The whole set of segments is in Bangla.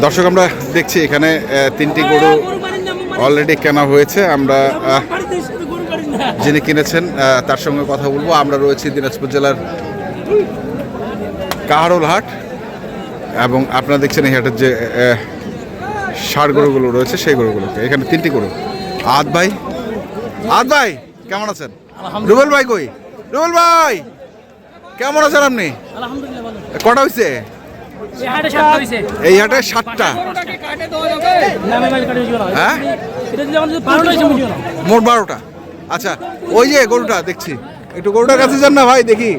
দর্শক আমরা দেখছি এখানে 3টি গরু অলরেডি কেনা হয়েছে। আমরা যিনি কিনেছেন তার সঙ্গে কথা বলবো। আমরা রয়েছি দিনাজপুর জেলার কাহারোল হাট এবং আপনারা দেখছেন এই হাটের যে ষাঁড় গরুগুলো রয়েছে সেই গরুগুলোকে। এখানে 3টি গরু। আদ ভাই কেমন আছেন? রুবেল ভাই কই? রুবেল ভাই কেমন আছেন আপনি? কটা হয়েছে এই হাটে? 7টা। হ্যাঁ মোট 12টা। আচ্ছা ওই যে গরুটা দেখছি, একটু গরুটার কাছে যান না ভাই দেখি।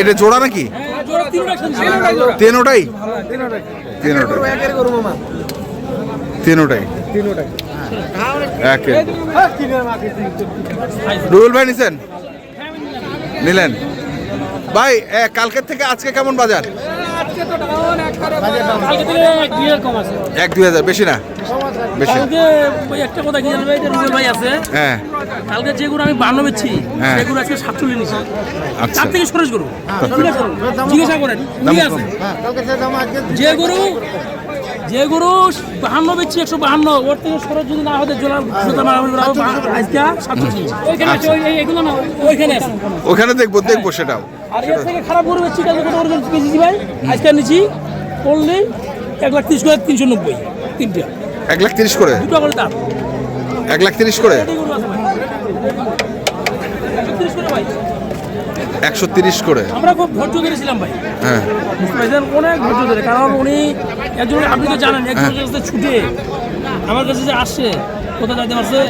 এটা জোড়া নাকি? তিনোটাই। রুবেল ভাই নিলেন ভাই? কালকের থেকে আজকে কেমন বাজার? 1-2 হাজার, বেশি না? বেশি। একটা কথা কি জানবে, রুবেল ভাই আছে, হ্যাঁ কালকে যে গরু আমি 52 বেচছি সেগুলো আজকে 47 নিছি। আচ্ছা তার থেকে সরেশ গরু জিজ্ঞাসা করেন কি আছে। যে গরু 52 বেচছি 152, ওর থেকে সরেশ যদি না হতে জোলা আজকে 47। এগুলো না ওইখানে আছে, ওখানে দেখবো সেটাও। আর এর থেকে খারাপ গরু বেচছি কালকে কত ওজন কেজি ভাই? আজকে নিছি পড়লে 1,30,000 করে 390 তিনটা। 1,30,000 করে? দুটো করে দাম 1,30,000 করে? 130 করে। আমরা খুব ধৈর্য ধরেছিলাম ভাই। হ্যাঁ অনেক ধৈর্য ধরে, কারণ উনি একজন, আপনি তো জানেন, একজনের কাছে ছুটে আমার কাছে যে আসছে, কোথাও যাইতে পারছে?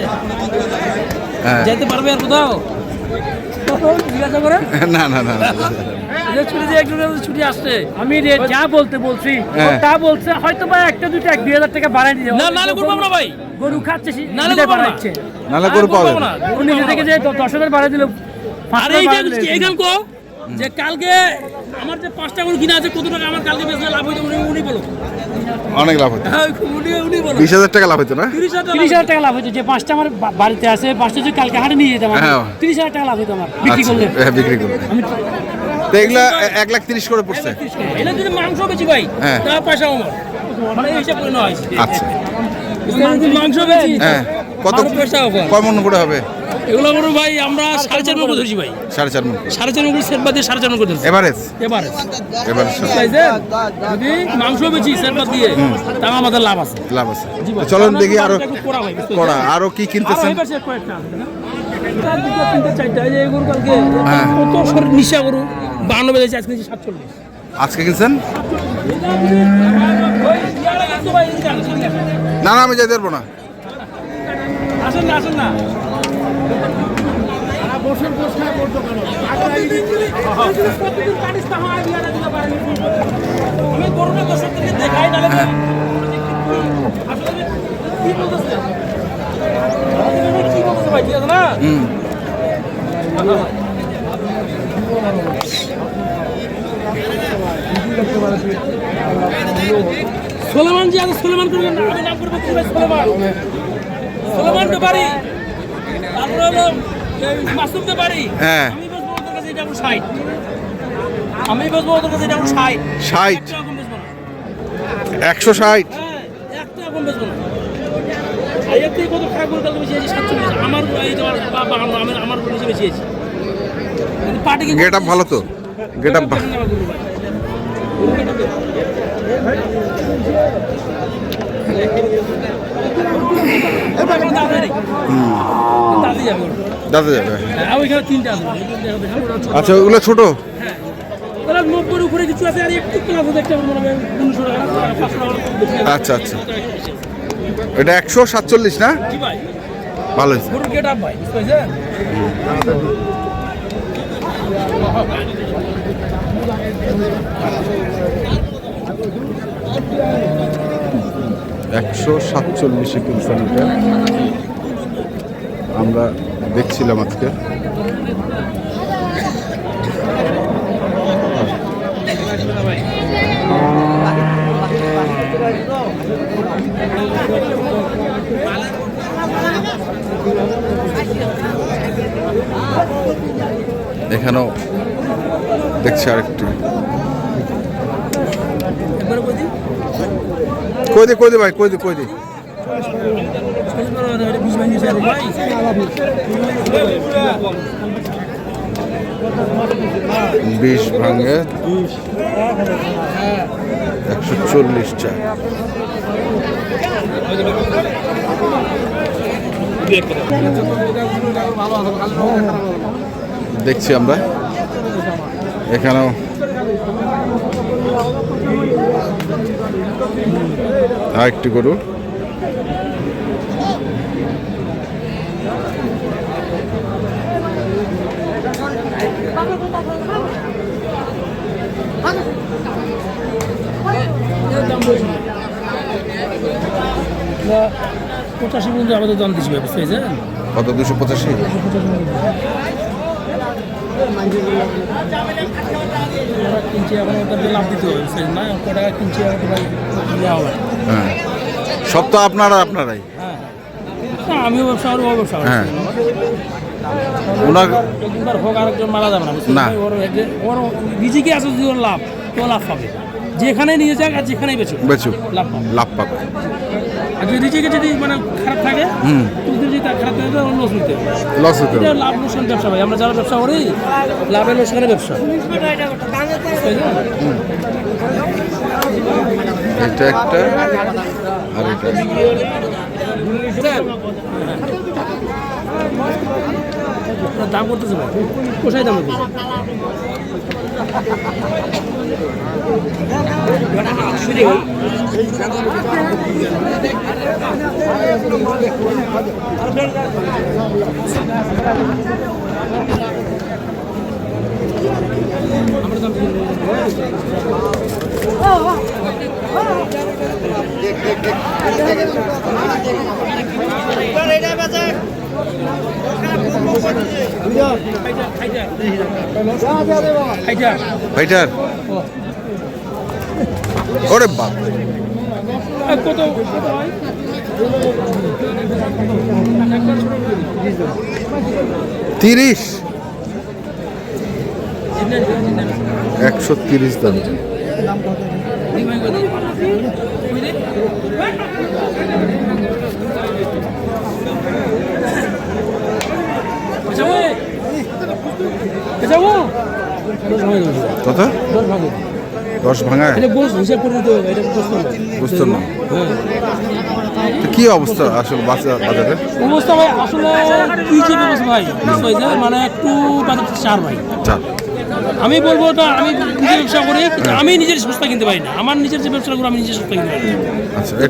যাইতে পারবে আর কোথাও? জিজ্ঞাসা করে না ছুটি আসছে। আমি যা বলছি তা বলছে, হয়তো বা 1-2,000 টাকা বাড়াই দিতে। নালে করবো আমরা ভাই, গরু খাচ্ছে নালে বাড়াচ্ছে, নালে গরু পাওয়া যাবে না। উনি নিজে থেকে যে 10,000 বাড়াই দিল। আর এই যে কালকে আমার যে 5টা গরু কিনা আছে, কত টাকা আমার কালকে বেচলে লাভ হইতো উনি বলো? অনেক লাভ হতো। উনি বলো 20,000 টাকা লাভ হতো না? 30,000 টাকা লাভ হতো। যে 5টা আমার বাড়িতে আছে, 5টা যদি কালকে হাটে নিয়ে যেতাম 30,000 টাকা লাভ হতো আমার বিক্রি করলে। বিক্রি করলে এগুলা 1,30,000 করে পড়ছে। এটা যদি মাংস বেচি ভাই, তা পয়সা আমার মানে হিসাব করে নেওয়া হয়েছে। আচ্ছা মাংস বেচি কত পয়সা হবে? কয় মন করে হবে এগুলো করবো ভাই? আমরা 4.5 মন করে ধরছি ভাই। 4.5 মন? 4.5 মন করে সেট বাদ দিয়ে 4.5 মন করে ধরছি। এভারেজ যদি মাংস বেচি সেট বাদ দিয়ে, তা আমাদের লাভ আছে। চলুন দেখি আরো কি কিনতেছেন। নিশা গরু 52 বেজেছে, আজকে 47। আজকে কিনছেন? না আমি যাই পারবো না। আসেন না দেখাই না কি বলতেছে ভাই, ঠিক আছে না? সোলেমান জি আছে, সোলেমান করবেন না, আমি নাম করবো সোলেমানকে পারি, তারপরে হলো মাসুমকে পারি। আমি বসবো ওদের কাছে, এটা 60। আমি বসবো ওদের কাছে, এটা 60। 160? একটা রকম বেচবো না। এর থেকে কত খারাপ করে বেশি আছে 47। আমার এই তোমার বাবা আমার বেশি আছে। পার্টি গেট আপ ভালো তো, গেট আপ দাদা যাবে। আচ্ছা ওগুলো ছোট? তাহলে 90 উপরে কিছু আছে, আর একটু প্লাস দেখতে পারবো না 200 টাকা 500 টাকা। আচ্ছা এটা 147 না? ভালো হয়েছে। গেট আপ ভাই, বুঝছেন? 147 কিনছেন এটা, আমরা দেখছিলাম আজকে। এখানেও দেখছি আরেকটি। একবার কই দিই কই দে ভাই, কই দে 20 ভাঙি যাবে ভাই। 20 ভাঙে 140 চা। দেখছি আমরা এখানেও আরেকটি গরু। পঁচাশি পর্যন্ত আমাদের দাম দিচ্ছি ব্যবস্থা হয়েছে কত? 285। কিনছি এখন ওদেরকে লাভ দিতে হবে না, ক টাকা কিনছি দেওয়া হবে। হ্যাঁ, সব তো আপনারাই। হ্যাঁ, আমিও ব্যবসা করি, ও ব্যবসা করি। হ্যাঁ, ওনার একবার হোক আরেকজন মারা যাবে না। ওর নিজেকে আছে যদি ওর লাভ, তো লাভ পাবে। যেখানে নিয়ে যাক আর যেখানেই বেচুক লাভ পাবে। আর যদি নিজেকে যদি মানে খারাপ থাকে, যদি তার খারাপ থাকে তাহলে লস হতে হবে। লাভ লোকসান ব্যবসা ভাই, আমরা যারা ব্যবসা করি লাভের লোকসানের ব্যবসা। এটা একটা আর এটা দাম করতেছে ভাই, কোথায় দাম করতেছে? ফাইটার। ওরে বাপ, কত 30 130 দাম। কত? 10 ভাঙায় বুঝতো না। তো কি অবস্থা আসলে বাজারে? অবস্থা ভাই আসলে কি যে ব্যবস্থা ভাই, মানে একটু বাজার 4 ভাই। আমি বলবো তো আমি নিজে ব্যবসা করি, আমি নিজের সস্তা কিনতে পারি না। আমার নিজের যে ব্যবসা করি আমি নিজের সস্তা কিনতে পারি না।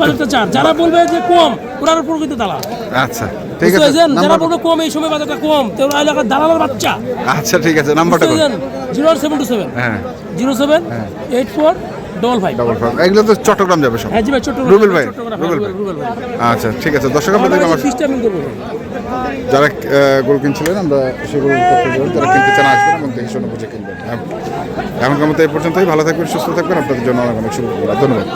বাজারটা 4, যারা বলবে যে কম ওনার উপর কিন্তু দালাল। আচ্ছা ঠিক আছে, যারা বলবে কম এই সময় বাজারটা কম, তো ওরা এলাকার দালালের বাচ্চা। আচ্ছা ঠিক আছে, নাম্বারটা বলুন। 0727 হ্যাঁ 078455 এগুলো তো চট্টগ্রাম যাবে সব। হ্যাঁ জি ভাই, চট্টগ্রাম। রুবেল ভাই। রুবেল ভাই। আচ্ছা ঠিক আছে, দর্শক আপনাদের আমার সিস্টেমিং করব। যারা গরু কিনছিলেন আমরা সেগুলো যারা কিনতে চান আসবেন এবং দেখে শুনে বুঝে কিনবেন। এমনকার মতো এই পর্যন্তই। ভালো থাকবেন, সুস্থ থাকবেন, আপনাদের জন্য অনেক অনেক শুভকামনা। ধন্যবাদ।